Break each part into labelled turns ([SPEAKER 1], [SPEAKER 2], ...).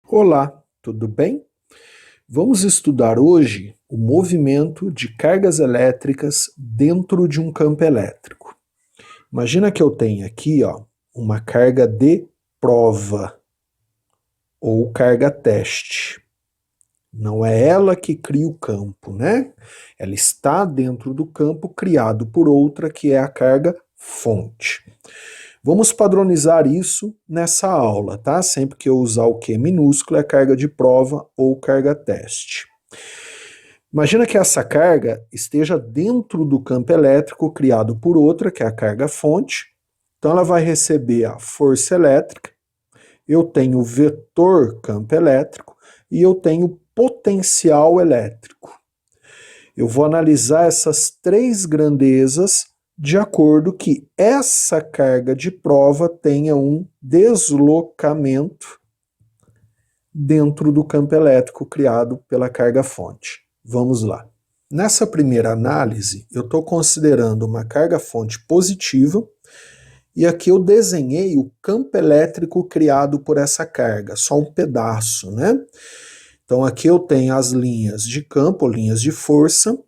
[SPEAKER 1] Olá, tudo bem? Vamos estudar hoje o movimento de cargas elétricas dentro de um campo elétrico. Imagina que eu tenho aqui, uma carga de prova ou carga teste. Não é ela que cria o campo, né? Ela está dentro do campo criado por outra que é a carga fonte. Vamos padronizar isso nessa aula, tá? Sempre que eu usar o Q minúsculo é carga de prova ou carga teste. Imagina que essa carga esteja dentro do campo elétrico criado por outra, que é a carga fonte. Então ela vai receber a força elétrica, eu tenho o vetor campo elétrico e eu tenho potencial elétrico. Eu vou analisar essas três grandezas de acordo que essa carga de prova tenha um deslocamento dentro do campo elétrico criado pela carga fonte. Vamos lá. Nessa primeira análise, eu estou considerando uma carga fonte positiva e aqui eu desenhei o campo elétrico criado por essa carga, só um pedaço, né? Então aqui eu tenho as linhas de campo, linhas de força,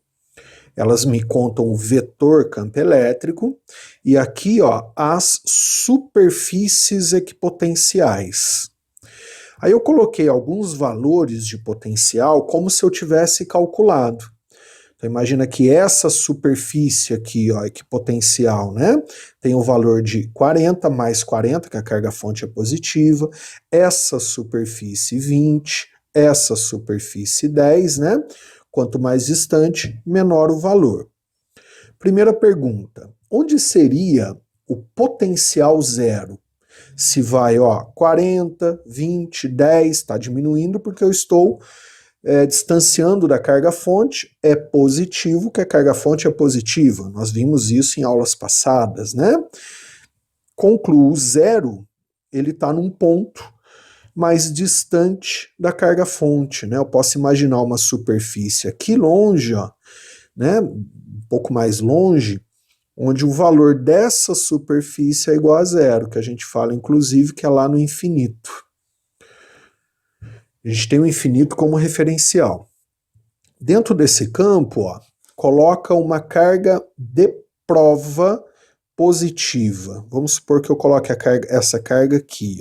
[SPEAKER 1] elas me contam o vetor campo elétrico, e aqui as superfícies equipotenciais. Aí eu coloquei alguns valores de potencial como se eu tivesse calculado. Então imagina que essa superfície aqui, equipotencial, né, tem o valor de 40 mais 40, que a carga fonte é positiva, essa superfície 20, essa superfície 10, né? Quanto mais distante, menor o valor. Primeira pergunta, onde seria o potencial zero? Se vai, 40, 20, 10, está diminuindo porque eu estou distanciando da carga fonte, é positivo que a carga fonte é positiva. Nós vimos isso em aulas passadas, né? Concluo, zero, ele está num ponto mais distante da carga fonte, né? Eu posso imaginar uma superfície aqui longe, né? Um pouco mais longe, onde o valor dessa superfície é igual a zero, que a gente fala, inclusive, que é lá no infinito. A gente tem o infinito como referencial. Dentro desse campo, coloca uma carga de prova positiva. Vamos supor que eu coloque essa carga aqui,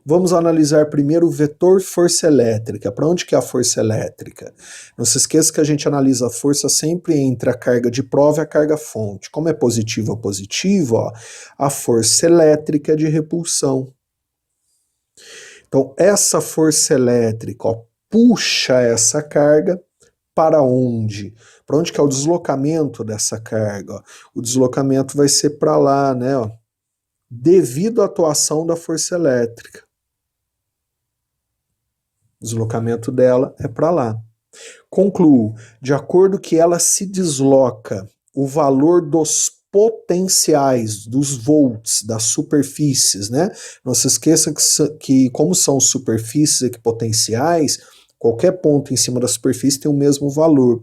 [SPEAKER 1] Vamos analisar primeiro o vetor força elétrica. Para onde que é a força elétrica? Não se esqueça que a gente analisa a força sempre entre a carga de prova e a carga fonte. Como é positiva, a força elétrica é de repulsão. Então, essa força elétrica puxa essa carga para onde? Para onde que é o deslocamento dessa carga? O deslocamento vai ser para lá, né? Devido à atuação da força elétrica. O deslocamento dela é para lá. Concluo, de acordo que ela se desloca, o valor dos potenciais, dos volts, das superfícies, né? Não se esqueça que como são superfícies equipotenciais, qualquer ponto em cima da superfície tem o mesmo valor.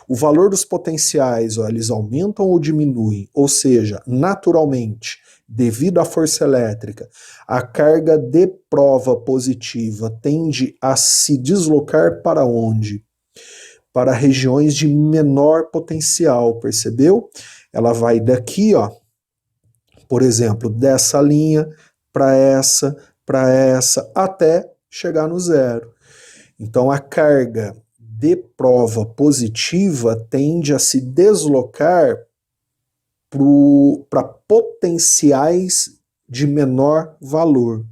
[SPEAKER 1] O valor dos potenciais, eles aumentam ou diminuem, ou seja, naturalmente, devido à força elétrica, a carga de prova positiva tende a se deslocar para onde? Para regiões de menor potencial, percebeu? Ela vai daqui, por exemplo, dessa linha para essa, até chegar no zero. Então a carga de prova positiva tende a se deslocar para potenciais de menor valor.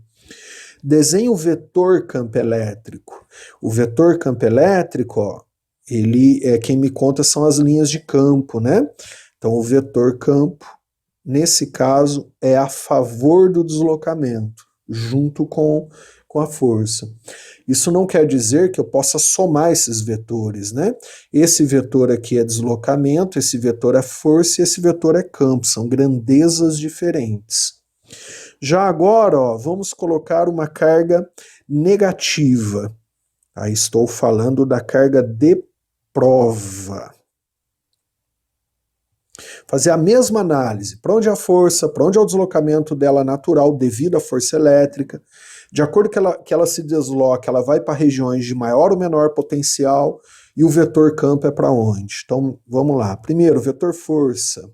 [SPEAKER 1] Desenhe o vetor campo elétrico. O vetor campo elétrico, ele quem me conta são as linhas de campo, né? Então o vetor campo, nesse caso, é a favor do deslocamento, junto com a força. Isso não quer dizer que eu possa somar esses vetores, né? Esse vetor aqui é deslocamento, esse vetor é força e esse vetor é campo, são grandezas diferentes. Já agora, vamos colocar uma carga negativa. Aí estou falando da carga de prova. Fazer a mesma análise, para onde é a força, para onde é o deslocamento dela natural devido à força elétrica. De acordo que ela se desloca, ela vai para regiões de maior ou menor potencial, e o vetor campo é para onde? Então, vamos lá. Primeiro, vetor força.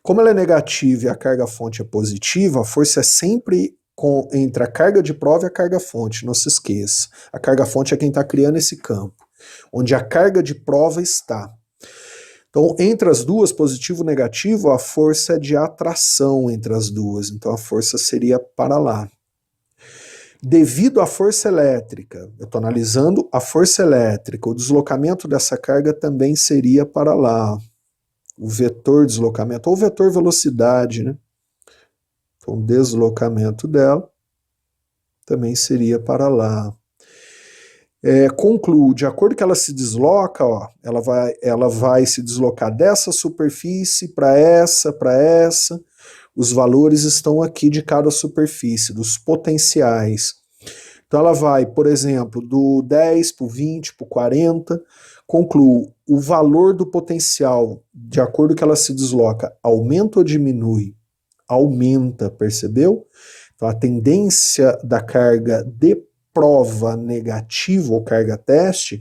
[SPEAKER 1] Como ela é negativa e a carga fonte é positiva, a força é sempre entre a carga de prova e a carga fonte, não se esqueça. A carga fonte é quem está criando esse campo, onde a carga de prova está. Então, entre as duas, positivo e negativo, a força é de atração entre as duas, então a força seria para lá. Devido à força elétrica, eu estou analisando a força elétrica, o deslocamento dessa carga também seria para lá. O vetor deslocamento, ou vetor velocidade, né? Então, o deslocamento dela também seria para lá. Concluo, de acordo que ela se desloca, ó, ela vai se deslocar dessa superfície para essa, os valores estão aqui de cada superfície, dos potenciais. Então ela vai, por exemplo, do 10 para o 20 para o 40, concluo, o valor do potencial, de acordo que ela se desloca, aumenta ou diminui? Aumenta, percebeu? Então a tendência da carga de prova negativa ou carga teste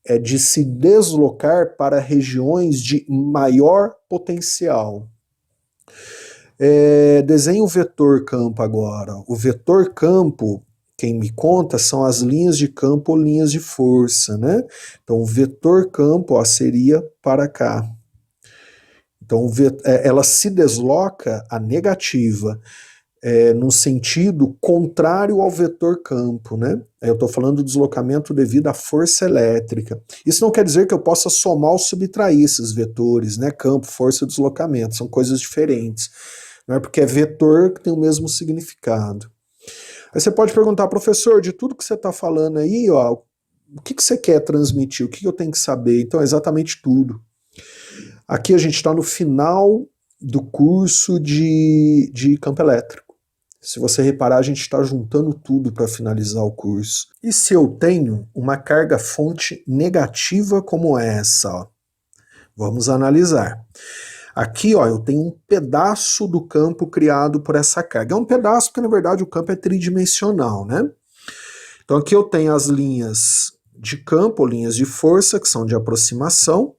[SPEAKER 1] é de se deslocar para regiões de maior potencial. Desenhe o vetor campo agora. O vetor campo, quem me conta, são as linhas de campo ou linhas de força, né? Então o vetor campo, ó, seria para cá. Então ela se desloca a negativa, no sentido contrário ao vetor campo, né? Eu estou falando do deslocamento devido à força elétrica. Isso não quer dizer que eu possa somar ou subtrair esses vetores, né? Campo, força e deslocamento, são coisas diferentes. Não é porque é vetor que tem o mesmo significado. Aí você pode perguntar, professor, de tudo que você está falando aí, ó, o que você quer transmitir? O que eu tenho que saber? Então, é exatamente tudo. Aqui a gente está no final do curso de campo elétrico. Se você reparar, a gente está juntando tudo para finalizar o curso. E se eu tenho uma carga fonte negativa como essa? Ó, vamos analisar. Aqui, ó, eu tenho um pedaço do campo criado por essa carga. É um pedaço porque, na verdade, o campo é tridimensional, né? Então aqui eu tenho as linhas de campo, linhas de força, que são de aproximação,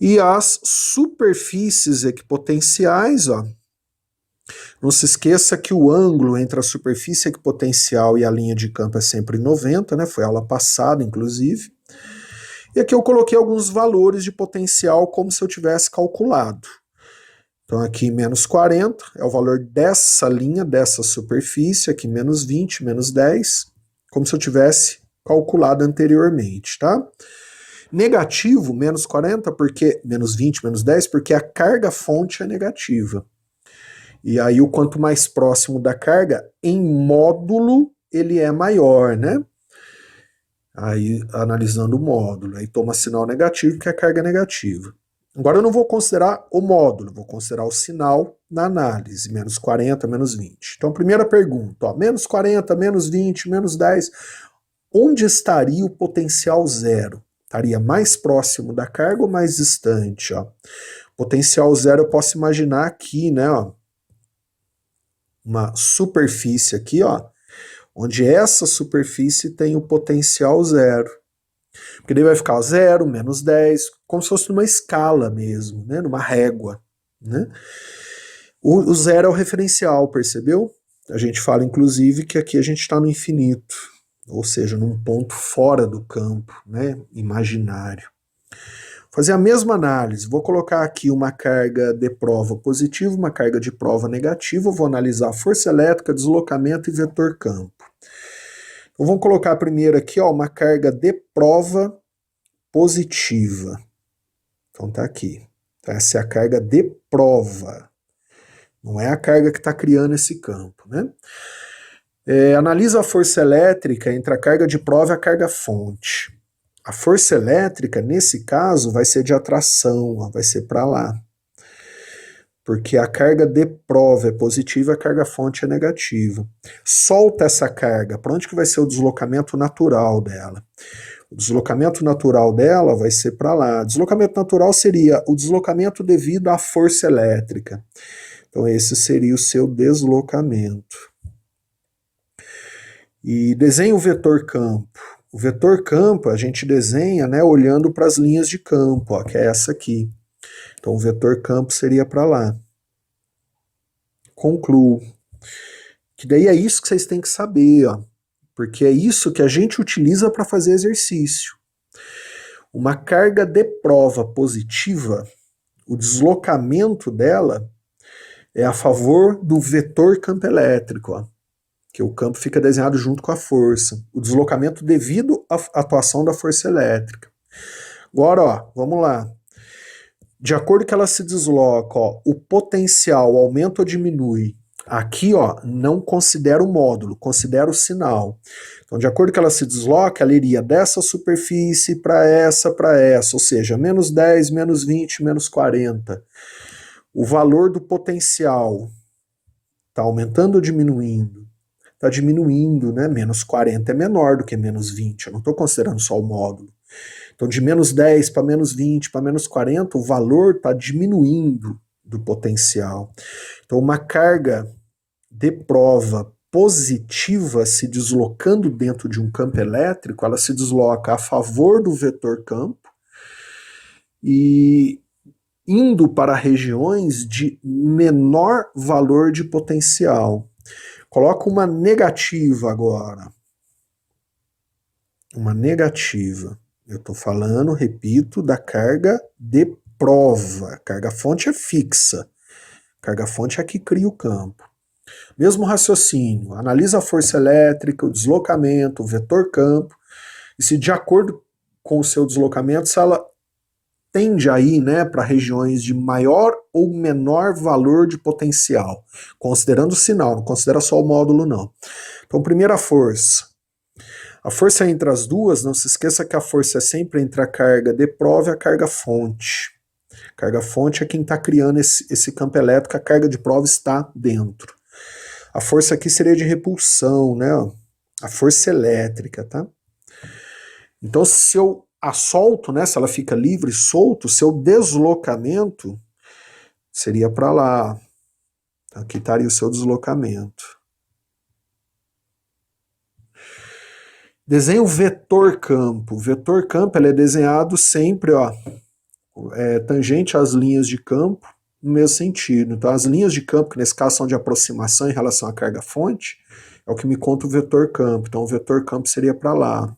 [SPEAKER 1] e as superfícies equipotenciais, ó. Não se esqueça que o ângulo entre a superfície equipotencial e a linha de campo é sempre 90, né? Foi aula passada, inclusive. E aqui eu coloquei alguns valores de potencial como se eu tivesse calculado. Então aqui menos 40 é o valor dessa linha, dessa superfície, aqui menos 20, menos 10, como se eu tivesse calculado anteriormente, tá? Negativo, menos 40, porque menos 20, menos 10, porque a carga fonte é negativa. E aí o quanto mais próximo da carga, em módulo, ele é maior, né? Aí, analisando o módulo, aí toma sinal negativo, que a carga é negativa. Agora eu não vou considerar o módulo, vou considerar o sinal na análise, menos 40, menos 20. Então, primeira pergunta, ó, menos 40, menos 20, menos 10, onde estaria o potencial zero? Estaria mais próximo da carga ou mais distante? Ó? Potencial zero eu posso imaginar aqui, né? Ó, uma superfície aqui, ó, onde essa superfície tem o potencial zero. Porque daí vai ficar 0, menos 10, como se fosse numa escala mesmo, né? Numa régua. Né? O zero é o referencial, percebeu? A gente fala, inclusive, que aqui a gente está no infinito, ou seja, num ponto fora do campo, né? Imaginário. Fazer a mesma análise, vou colocar aqui uma carga de prova positiva, uma carga de prova negativa, vou analisar força elétrica, deslocamento e vetor campo. Então vamos colocar primeiro aqui, ó, uma carga de prova positiva. Então tá aqui. Essa é a carga de prova. Não é a carga que está criando esse campo, né? Analisa a força elétrica entre a carga de prova e a carga fonte. A força elétrica, nesse caso, vai ser de atração, ó, vai ser para lá. Porque a carga de prova é positiva, a carga fonte é negativa. Solta essa carga, para onde que vai ser o deslocamento natural dela? O deslocamento natural dela vai ser para lá. Deslocamento natural seria o deslocamento devido à força elétrica. Então esse seria o seu deslocamento. E desenha o vetor campo. O vetor campo a gente desenha, né, olhando para as linhas de campo, ó, que é essa aqui. Então o vetor campo seria para lá. Concluo. Que daí é isso que vocês têm que saber, ó, porque é isso que a gente utiliza para fazer exercício. Uma carga de prova positiva, o deslocamento dela é a favor do vetor campo elétrico, ó, que o campo fica desenhado junto com a força. O deslocamento devido à atuação da força elétrica. Agora, ó, vamos lá. De acordo que ela se desloca, ó, o potencial aumenta ou diminui. Aqui, ó, não considera o módulo, considera o sinal. Então, de acordo que ela se desloca, ela iria dessa superfície para essa, ou seja, menos 10, menos 20, menos 40. O valor do potencial está aumentando ou diminuindo? Está diminuindo, né? Menos 40 é menor do que menos 20, eu não estou considerando só o módulo. Então, de menos 10 para menos 20 para menos 40, o valor está diminuindo do potencial. Então, uma carga de prova positiva se deslocando dentro de um campo elétrico, ela se desloca a favor do vetor campo e indo para regiões de menor valor de potencial. Coloca uma negativa agora. Uma negativa. Eu estou falando, repito, da carga de prova. Carga-fonte é fixa. Carga-fonte é a que cria o campo. Mesmo raciocínio. Analisa a força elétrica, o deslocamento, o vetor campo. E se de acordo com o seu deslocamento, se ela tende a ir, né, para regiões de maior ou menor valor de potencial. Considerando o sinal, não considera só o módulo, não. Então, primeira força. A força entre as duas, não se esqueça que a força é sempre entre a carga de prova e a carga fonte. A carga fonte é quem está criando esse campo elétrico, a carga de prova está dentro. A força aqui seria de repulsão, né? A força elétrica, tá? Então, se eu a solto, né? Se ela fica livre, solto, seu deslocamento seria para lá. Aqui estaria o seu deslocamento. Desenha o vetor campo. O vetor campo ele é desenhado sempre, ó, tangente às linhas de campo, no mesmo sentido. Então, as linhas de campo, que nesse caso são de aproximação em relação à carga-fonte, é o que me conta o vetor campo. Então, o vetor campo seria para lá.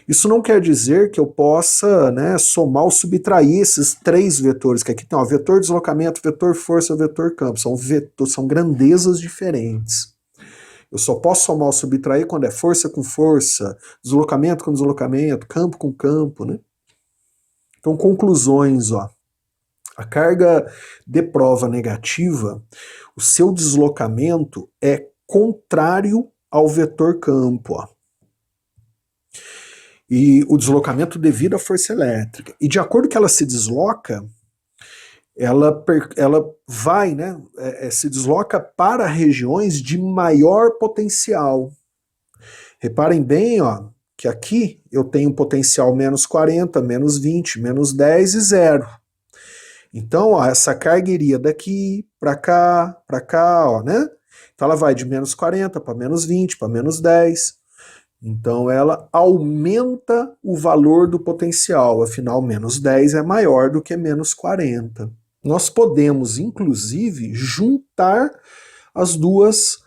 [SPEAKER 1] Isso não quer dizer que eu possa, né, somar ou subtrair esses três vetores, que aqui tem, ó, vetor deslocamento, vetor força, vetor campo. São grandezas diferentes. Eu só posso somar ou subtrair quando é força com força, deslocamento com deslocamento, campo com campo, né? Então, conclusões, ó. A carga de prova negativa, o seu deslocamento é contrário ao vetor campo, ó. E o deslocamento devido à força elétrica. E de acordo que ela se desloca, ela vai, né, se desloca para regiões de maior potencial. Reparem bem, ó, que aqui eu tenho potencial menos 40, menos 20, menos 10 e 0. Então, ó, essa carga iria daqui para cá, ó, né? Então ela vai de menos 40 para menos 20, para menos 10. Então ela aumenta o valor do potencial, afinal menos 10 é maior do que menos 40. Nós podemos, inclusive, juntar as duas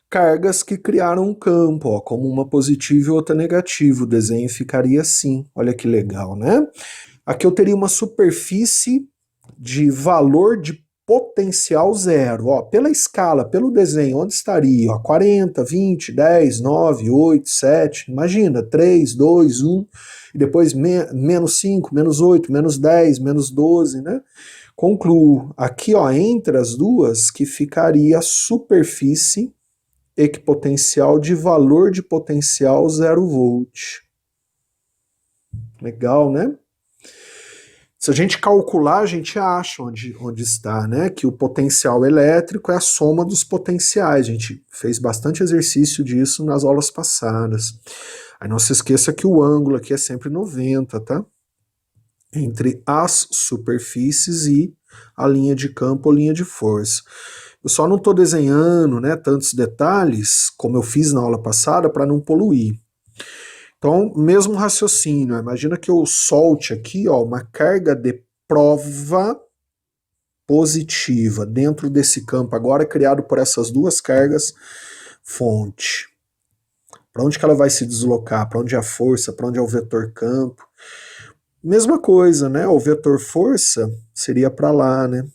[SPEAKER 1] cargas que criaram um campo, ó, como uma positiva e outra negativa. O desenho ficaria assim. Olha que legal, né? Aqui eu teria uma superfície de valor de potencial zero. Ó, pela escala, pelo desenho, onde estaria? Ó, 40, 20, 10, 9, 8, 7, imagina, 3, 2, 1, e depois menos 5, menos 8, menos 10, menos 12, né? Concluo, aqui, ó, entre as duas, que ficaria a superfície equipotencial de valor de potencial 0 volt. Legal, né? Se a gente calcular, a gente acha onde está, né? Que o potencial elétrico é a soma dos potenciais. A gente fez bastante exercício disso nas aulas passadas. Aí não se esqueça que o ângulo aqui é sempre 90, tá? Entre as superfícies e a linha de campo ou linha de força. Eu só não estou desenhando, né, tantos detalhes, como eu fiz na aula passada, para não poluir. Então, mesmo raciocínio, imagina que eu solte aqui, ó, uma carga de prova positiva dentro desse campo, agora criado por essas duas cargas fonte. Para onde que ela vai se deslocar? Para onde é a força? Para onde é o vetor campo? Mesma coisa, né? O vetor força seria para lá, né?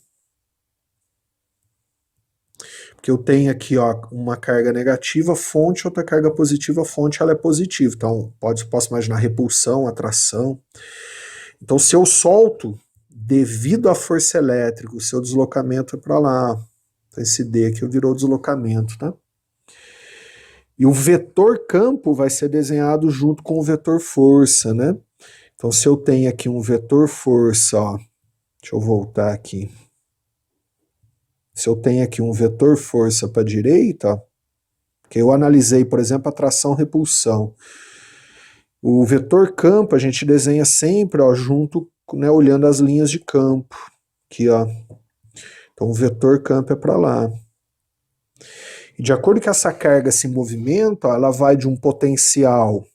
[SPEAKER 1] Porque eu tenho aqui, ó, uma carga negativa, fonte, outra carga positiva, fonte, ela é positiva. Então, posso imaginar repulsão, atração. Então, se eu solto, devido à força elétrica, o seu deslocamento é para lá. Então, esse D aqui virou deslocamento, tá? E o vetor campo vai ser desenhado junto com o vetor força, né? Então, se eu tenho aqui um vetor força, ó, deixa eu voltar aqui. Se eu tenho aqui um vetor força para a direita, ó, que eu analisei, por exemplo, atração-repulsão. O vetor campo a gente desenha sempre, ó, junto, né, olhando as linhas de campo. Aqui, ó. Então, o vetor campo é para lá. E de acordo com essa carga se movimenta, ó, ela vai de um potencial,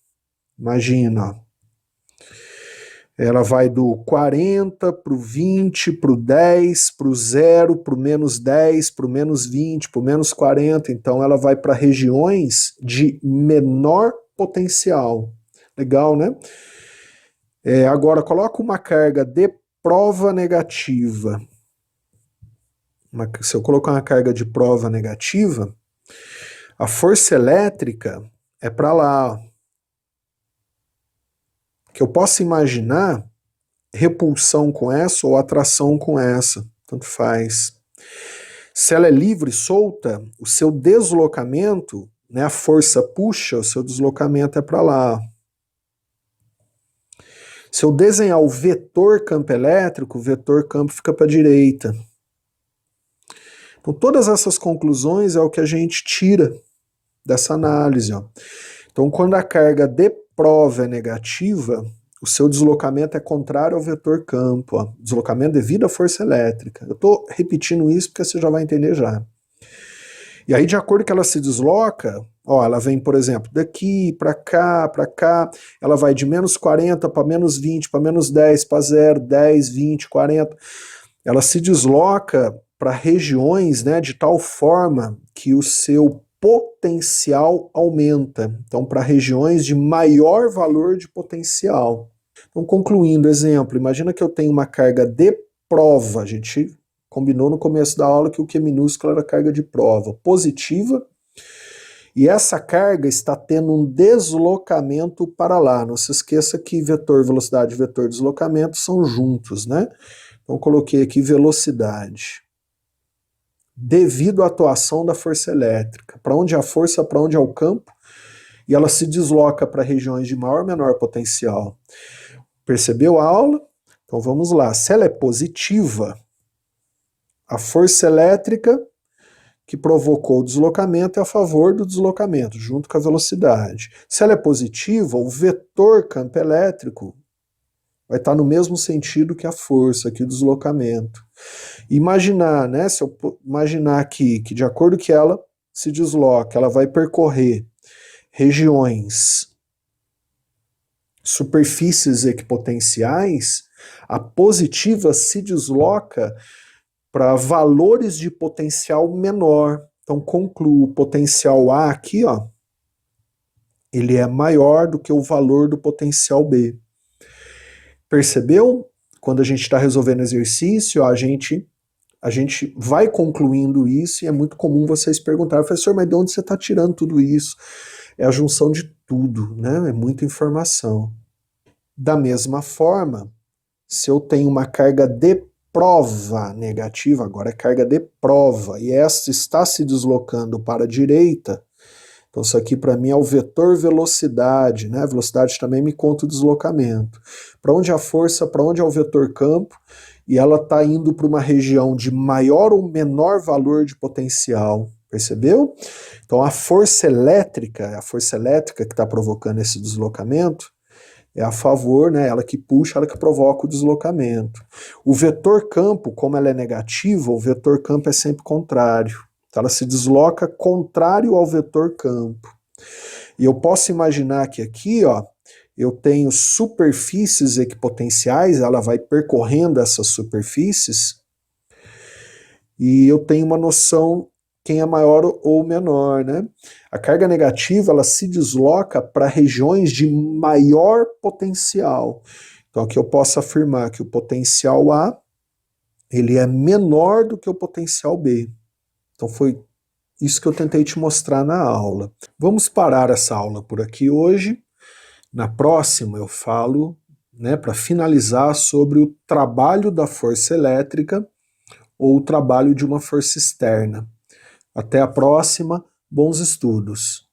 [SPEAKER 1] imagina, ó, ela vai do 40 para o 20, para o 10, para o 0, para o menos 10, para o menos 20, para o menos 40. Então ela vai para regiões de menor potencial. Legal, né? Agora coloca uma carga de prova negativa. Se eu colocar uma carga de prova negativa, a força elétrica é para lá, ó. Que eu posso imaginar repulsão com essa ou atração com essa, tanto faz. Se ela é livre, solta, o seu deslocamento, né, a força puxa, o seu deslocamento é para lá. Se eu desenhar o vetor campo elétrico, o vetor campo fica para a direita. Então todas essas conclusões é o que a gente tira dessa análise, ó. Então quando a carga de prova é negativa, o seu deslocamento é contrário ao vetor campo, ó. Deslocamento devido à força elétrica. Eu estou repetindo isso porque você já vai entender já. E aí, de acordo que ela se desloca, ó, ela vem, por exemplo, daqui para cá, ela vai de menos 40 para menos 20, para menos 10, para 0, 10, 20, 40. Ela se desloca para regiões, né, de tal forma que o seu potencial aumenta. Então, para regiões de maior valor de potencial. Então, concluindo, exemplo, imagina que eu tenho uma carga de prova, a gente combinou no começo da aula que o Q minúsculo era carga de prova, positiva, e essa carga está tendo um deslocamento para lá. Não se esqueça que vetor velocidade e vetor deslocamento são juntos, né? Então, coloquei aqui velocidade. Devido à atuação da força elétrica. Para onde é a força, para onde é o campo, e ela se desloca para regiões de maior ou menor potencial. Percebeu a aula? Então vamos lá. Se ela é positiva, a força elétrica que provocou o deslocamento é a favor do deslocamento, junto com a velocidade. Se ela é positiva, o vetor campo elétrico vai estar no mesmo sentido que a força, que o deslocamento. Imaginar, né? Se eu imaginar aqui que de acordo que ela se desloca, ela vai percorrer regiões, superfícies equipotenciais, a positiva se desloca para valores de potencial menor. Então concluo, o potencial A aqui, ó, ele é maior do que o valor do potencial B. Percebeu? Quando a gente está resolvendo exercício, a gente vai concluindo isso e é muito comum vocês perguntarem, professor, mas de onde você está tirando tudo isso? É a junção de tudo, né? É muita informação. Da mesma forma, se eu tenho uma carga de prova negativa, agora é carga de prova, e essa está se deslocando para a direita, então isso aqui para mim é o vetor velocidade, né? A velocidade também me conta o deslocamento. Para onde é a força, para onde é o vetor campo, e ela está indo para uma região de maior ou menor valor de potencial. Percebeu? Então a força elétrica que está provocando esse deslocamento, é a favor, né, ela que puxa, ela que provoca o deslocamento. O vetor campo, como ela é negativa, o vetor campo é sempre contrário. Então ela se desloca contrário ao vetor campo. E eu posso imaginar que aqui, ó, eu tenho superfícies equipotenciais, ela vai percorrendo essas superfícies, e eu tenho uma noção quem é maior ou menor, né? A carga negativa, ela se desloca para regiões de maior potencial. Então aqui eu posso afirmar que o potencial A, ele é menor do que o potencial B. Então foi isso que eu tentei te mostrar na aula. Vamos parar essa aula por aqui hoje. Na próxima eu falo, né, para finalizar, sobre o trabalho da força elétrica ou o trabalho de uma força externa. Até a próxima, bons estudos!